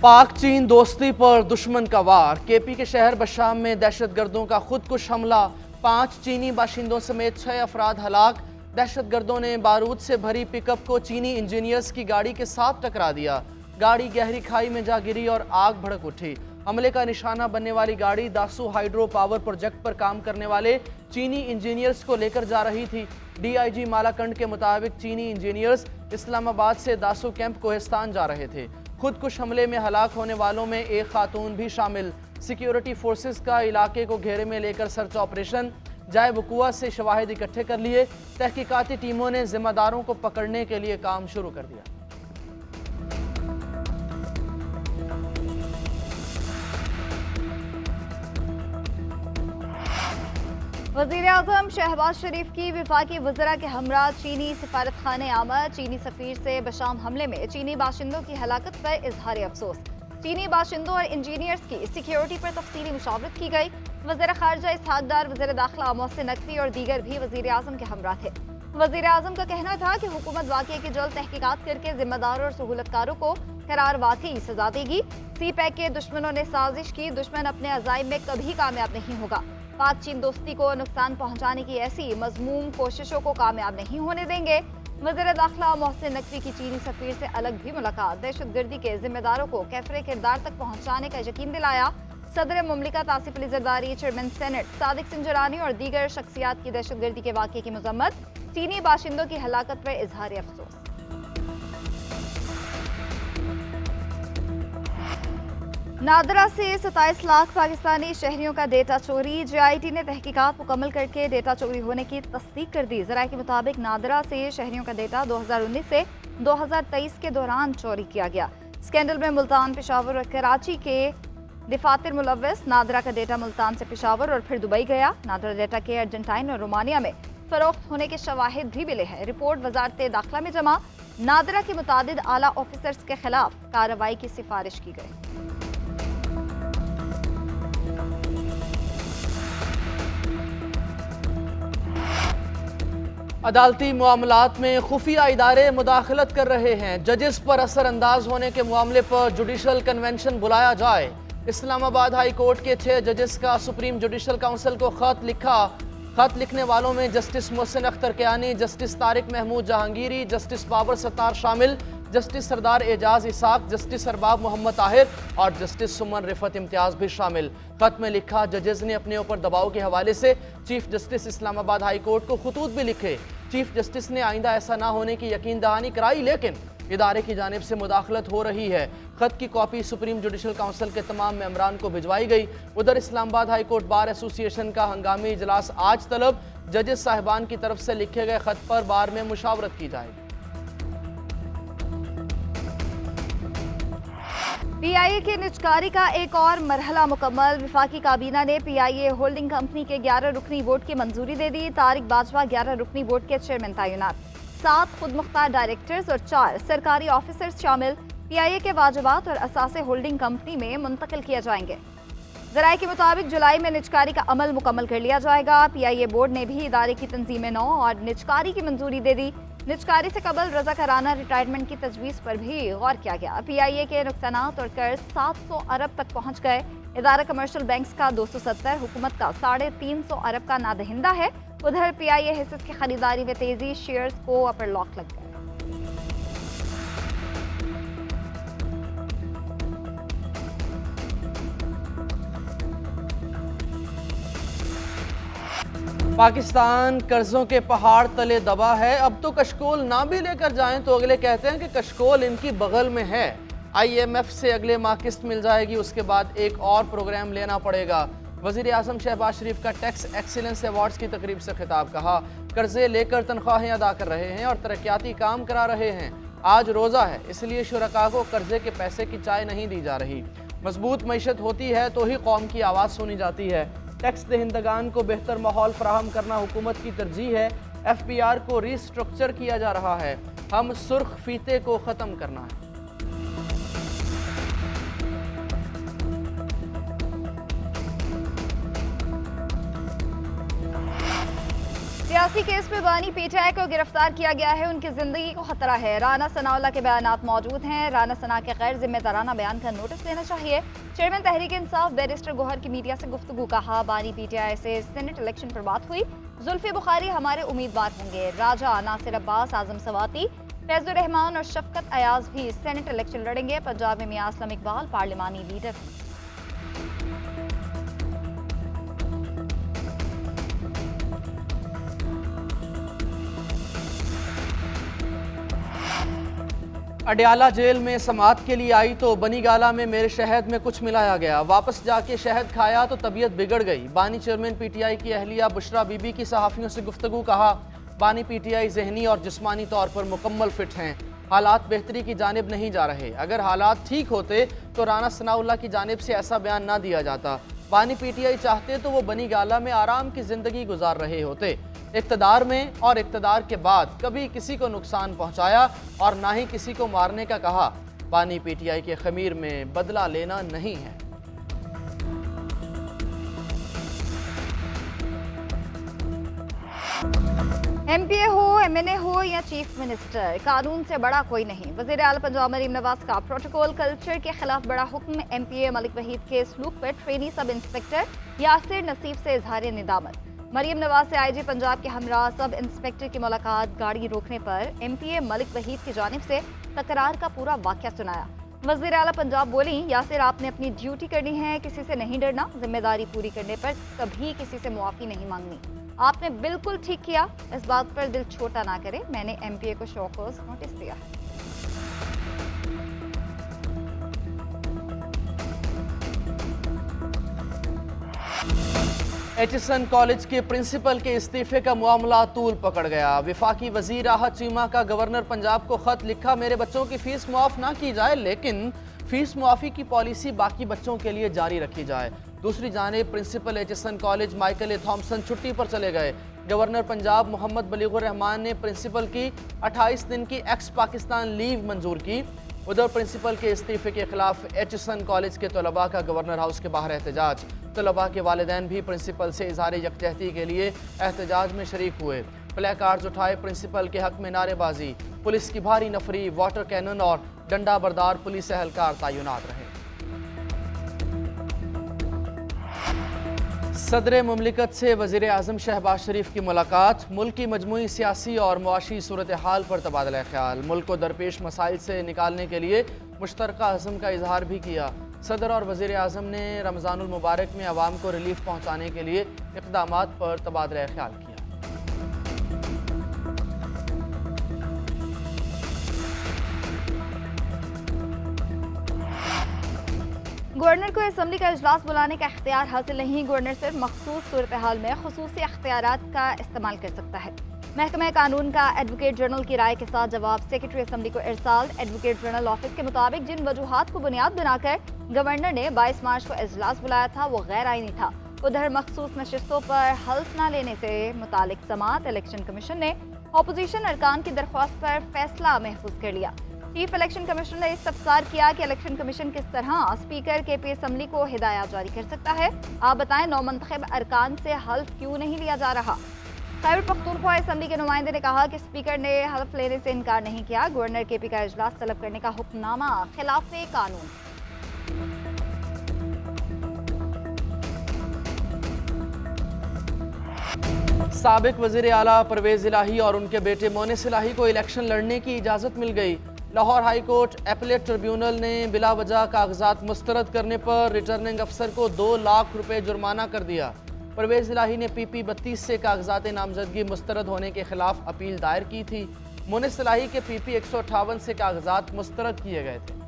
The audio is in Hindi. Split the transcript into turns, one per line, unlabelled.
पाक चीन दोस्ती पर दुश्मन का वार। केपी के शहर बशाम में दहशतगर्दों का खुदकुश हमला, 5 चीनी बाशिंदों समेत 6 अफराद हलाक। दहशतगर्दों ने बारूद से भरी पिकअप को चीनी इंजीनियर्स की गाड़ी के साथ टकरा दिया। गाड़ी गहरी खाई में जा गिरी और आग भड़क उठी। हमले का निशाना बनने वाली गाड़ी दासू हाइड्रो पावर प्रोजेक्ट पर काम करने वाले चीनी इंजीनियर्स को लेकर जा रही थी। डीआईजी मालाकंड के मुताबिक चीनी इंजीनियर्स इस्लामाबाद से दासू कैंप कोहिस्तान जा रहे थे। खुदकुश हमले में हलाक होने वालों में एक खातून भी शामिल। सिक्योरिटी फोर्सेस का इलाके को घेरे में लेकर सर्च ऑपरेशन जाए वकुआ से शवाहिद इकट्ठे कर लिए। तहकीकाती टीमों ने जिम्मेदारों को पकड़ने के लिए काम शुरू कर दिया।
वज़ीर-ए-आज़म शहबाज शरीफ की वफाकी वज़रा के हमरा चीनी सफारत खाने आमद। चीनी सफीर से बशाम हमले में चीनी बाशिंदों की हलाकत पर इजहार अफसोस। चीनी बाशिंदों और इंजीनियर्स की सिक्योरिटी पर तफसीली मुशावरत की गई। वज़ीर खारजा इसहाक डार, वज़ीर दाखिला मोहसिन नकवी और दीगर भी वज़ीर-ए-आज़म के हमरा थे। वज़ीर-ए-आज़म का कहना था कि हुकूमत वाक़े की जल्द तहकीकात करके जिम्मेदारों और सहूलतकारों को करार वाकई सजा देगी। सी पैक के दुश्मनों ने साजिश की, दुश्मन अपने अज़ाइम में कभी कामयाब नहीं होगा। पाक चीन दोस्ती को नुकसान पहुंचाने की ऐसी मज़मूम कोशिशों को कामयाब नहीं होने देंगे। वज़ीर दाखिला मोहसिन नकवी की चीनी सफीर से अलग भी मुलाकात, दहशतगर्दी के जिम्मेदारों को कैफरे किरदार तक पहुंचाने का यकीन दिलाया। सदर मुमलिकत आसिफ अली जरदारी, चेयरमैन सेनेट सादिक सिंजरानी और दीगर शख्सियात की दहशतगर्दी के वाक़े की मजम्मत। चीनी बाशिंदों की हलाकत पर इजहार अफसोस। नादरा से 27 लाख पाकिस्तानी शहरियों का डेटा चोरी। JIT ने तहकीकात मुकम्मल करके डेटा चोरी होने की तस्दीक कर दी। ज़राए के मुताबिक नादरा से शहरियों का डेटा 2019 से 2023 के दौरान चोरी किया गया। स्कैंडल में मुल्तान, पेशावर और कराची के दफातर मुलव्वस। नादरा का डेटा मुल्तान से पेशावर और फिर दुबई गया। नादरा डेटा के अर्जेंटाइन और रोमानिया में फरोख्त होने के शवाहिद भी मिले हैं। रिपोर्ट वजारत दाखिला में जमा। नादरा के मुतादिद आला ऑफिसर्स के खिलाफ कार्रवाई की सिफारिश की गई।
अदालती मामलात में खुफिया इदारे मुदाखलत कर रहे हैं। जजेस पर असरअंदाज होने के मामले पर जुडिशल कन्वेंशन बुलाया जाए। इस्लामाबाद हाई कोर्ट के 6 जजेस का सुप्रीम जुडिशल काउंसिल को खत लिखा। खत लिखने वालों में justice Mohsin Akhtar Kiyani, justice Tariq Mahmood Jahangiri, justice Babar Sattar शामिल, जस्टिस सरदार एजाज इसाक, जस्टिस अरबाब मोहम्मद ताहिर और जस्टिस सुमन रिफत इम्तियाज भी शामिल। खत में लिखा, जजेस ने अपने ऊपर दबाव के हवाले से chief justice Islamabad high court को खतूत भी लिखे। चीफ जस्टिस ने आइंदा ऐसा ना होने की यकीन दहानी कराई, लेकिन इदारे की जानिब से मुदाखलत हो रही है। खत की कॉपी सुप्रीम जुडिशल काउंसिल के तमाम मेंबरान को भिजवाई गई। उधर Islamabad high court bar association का हंगामी इजलास आज तलब। जजेस साहिबान की तरफ से लिखे गए खत पर बार में मुशावरत की जाएगी।
PIA के निजकारी का एक और मरहला मुकम्मल। वफाकी काबीना ने PIA होल्डिंग कंपनी के 11 रुकनी बोर्ड की मंजूरी दे दी। तारिक बाजवा 11 रुकनी बोर्ड के चेयरमैन तैनात। 7 खुद मुख्तार डायरेक्टर्स और 4 सरकारी ऑफिसर्स शामिल। PIA के वाजिबात और असासे होल्डिंग कंपनी में मुंतकिल किए जाएंगे। ज़राए के मुताबिक जुलाई में निजकारी का अमल मुकम्मल कर लिया जाएगा। PIA बोर्ड ने भी इदारे की तंजीम नौ और निजकारी की मंजूरी दे दी। निजकारी से कबल रज़ाकाराना रिटायरमेंट की तजवीज़ पर भी गौर किया गया। PIA के नुकसानात और कर्ज 700 अरब तक पहुँच गए। इदारा कमर्शियल बैंक्स का 270, हुकूमत का 350 अरब का नादहिंदा है। उधर PIA हिस्सेस की खरीदारी में तेजी, शेयर्स को अपर लॉक लग गए।
पाकिस्तान कर्जों के पहाड़ तले दबा है। अब तो कशकोल ना भी लेकर जाएं तो अगले कहते हैं कि कशकोल इनकी बगल में है। IMF से अगले माह किस्त मिल जाएगी, उसके बाद एक और प्रोग्राम लेना पड़ेगा। वज़ीर-ए-आज़म शहबाज शरीफ का टैक्स एक्सीलेंस अवार्ड्स की तकरीब से खिताब। कहा, कर्जे लेकर तनख्वाहें अदा कर रहे हैं और तरक्याती काम करा रहे हैं। आज रोज़ा है, इसलिए शुरका को कर्जे के पैसे की चाय नहीं दी जा रही। मजबूत मईशत होती है तो ही कौम की आवाज़ सुनी जाती है। टैक्स दहिंदगान को बेहतर माहौल फराहम करना हुकूमत की तरजीह है। FBR को रीस्ट्रक्चर किया जा रहा है। हम सुर्ख फीते को ख़त्म करना है।
सियासी केस में बानी पीटीआई को गिरफ्तार किया गया है, उनकी जिंदगी को खतरा है। राना सनाउल्लाह के बयानात मौजूद हैं। राना सना के गैर जिम्मेदाराना बयान का नोटिस लेना चाहिए। चेयरमैन तहरीक इंसाफ बैरिस्टर गौहर की मीडिया से गुफ्तगू। कहा, बानी पीटीआई से सेनेट इलेक्शन पर बात हुई, जुल्फी बुखारी हमारे उम्मीदवार होंगे। राजा नासिर अब्बास, आजम सवाती, फैजुर रहमान और शफकत अयाज भी सेनेट इलेक्शन लड़ेंगे। पंजाब में मियां असलम इकबाल पार्लिमानी लीडर हैं।
अडयाला जेल में समाअत के लिए आई तो बनी गाला में मेरे शहद में कुछ मिलाया गया। वापस जाके शहद खाया तो तबीयत बिगड़ गई। बानी चेयरमैन पीटीआई की अहलिया बुशरा बीबी की सहाफ़ियों से गुफ्तगू। कहा, बानी पीटीआई जहनी और जिस्मानी तौर पर मुकम्मल फिट हैं, हालात बेहतरी की जानिब नहीं जा रहे। अगर हालात ठीक होते तो राना सनाउल्लाह की जानिब से ऐसा बयान ना दिया जाता। बानी पीटीआई चाहते तो वो बनी गाला में आराम की जिंदगी गुजार रहे होते। इक़्तिदार में और इक़्तिदार के बाद कभी किसी को नुकसान पहुंचाया और ना ही किसी को मारने का कहा। बानी पीटीआई के खमीर में बदला लेना नहीं है।
एमपीए हो, एमएनए हो या चीफ मिनिस्टर, कानून से बड़ा कोई नहीं। वज़ीर आला पंजाब मरीम नवाज का प्रोटोकॉल कल्चर के खिलाफ बड़ा हुक्म। एमपीए मलिक वहीद के सलूक पर ट्रेनी सब इंस्पेक्टर यासिर नसीब से इजहार निदामत। मरीम नवाज से आईजी पंजाब के हमरा सब इंस्पेक्टर की मुलाकात। गाड़ी रोकने पर एमपीए मलिक वहीद की जानिब से तकरार का पूरा वाक़या सुनाया। वज़ीर आला पंजाब बोली, यासिर आपने अपनी ड्यूटी करनी है, किसी से नहीं डरना। जिम्मेदारी पूरी करने पर कभी किसी से मुआफ़ी नहीं मांगनी। आपने बिल्कुल ठीक किया, इस बात पर दिल छोटा ना करें। मैंने एमपीए को शोकॉज नोटिस दिया है।
एचिसन कॉलेज के प्रिंसिपल के इस्तीफे का मामला तूल पकड़ गया। विफाकी वजीर राहत चीमा का गवर्नर पंजाब को खत लिखा, मेरे बच्चों की फीस मुआफ ना की जाए लेकिन फीस मुआफ़ी की पॉलिसी बाकी बच्चों के लिए जारी रखी जाए। दूसरी जानिब प्रिंसिपल एचिसन कॉलेज माइकल ए थॉम्सन छुट्टी पर चले गए। गवर्नर पंजाब मोहम्मद बलीगुर रहमान ने प्रिंसिपल की 28 दिन की एक्स पाकिस्तान लीव मंजूर की। उधर प्रिंसिपल के इस्तीफे के खिलाफ एचिसन कॉलेज के तलबा का गवर्नर हाउस के बाहर एहतजाज। तलबा के वालिदैन भी प्रिंसिपल से इजहार यकजहती के लिए एहतजाज में शरीक हुए। प्ले कार्ड्स उठाए, प्रिंसिपल के हक में नारेबाजी। पुलिस की भारी नफरी, वाटर कैनन और डंडा बरदार पुलिस एहलकार तैनात रहे। सदर मुमलिकत से वज़ीर आज़म शहबाज शरीफ की मुलाकात। मुल्क की मजमूई सियासी और मुआशी सूरत हाल पर तबादला ख्याल। मुल्क को दरपेश मसाइल से निकालने के लिए मुश्तरका अज़म का इजहार भी किया। सदर और वज़ीर आज़म ने रमज़ानुल मुबारक में अवाम को रिलीफ पहुँचाने के लिए इक़दामात पर तबादला ख्याल किया।
गवर्नर को असम्बली का इजलास बुलाने का इख्तियार हासिल नहीं। गवर्नर सिर्फ मखसूस सूरत हाल में खुसूसी इख्तियारात का इस्तेमाल कर सकता है। महकमा कानून का एडवोकेट जनरल की राय के साथ जवाब सेक्रेटरी असम्बली को इरसाल। एडवोकेट जनरल ऑफिस के मुताबिक जिन वजूहात को बुनियाद बनाकर गवर्नर ने 22 मार्च को इजलास बुलाया था वो गैर आईनी था। उधर मखसूस नशिस्तों पर हल्फ न लेने से मुतालिक समाअत इलेक्शन कमीशन ने अपोजिशन अरकान की दरख्वास्त पर फैसला महफूज कर लिया। चीफ इलेक्शन कमीशनर ने इस्तफसार किया कि इलेक्शन कमीशन किस तरह स्पीकर के पी असम्बली को हिदायत जारी कर सकता है। आप बताएं, नौमंतखब अरकान से हल्फ क्यों नहीं लिया जा रहा। खैबर पख्तूनख्वा असम्बली के नुमाइंदे ने कहा कि स्पीकर ने हल्फ लेने से इनकार नहीं किया। गवर्नर के पी का इजलास तलब करने का हुक्मनामा खिलाफे कानून।
साबिक वज़ीर आला परवेज़ इलाही और उनके बेटे मोनिस इलाही को इलेक्शन लड़ने की इजाज़त मिल गई। Lahore high court appellate tribunal ने बिला वजह कागजात मुस्तरद करने पर रिटर्निंग अफसर को 2 लाख रुपए जुर्माना कर दिया। परवेज़ इलाही ने PP 32 से कागजात नामजदगी मुस्तरद होने के खिलाफ अपील दायर की थी। मोनिस इलाही के PP 158 से कागजात मुस्तरद किए गए थे।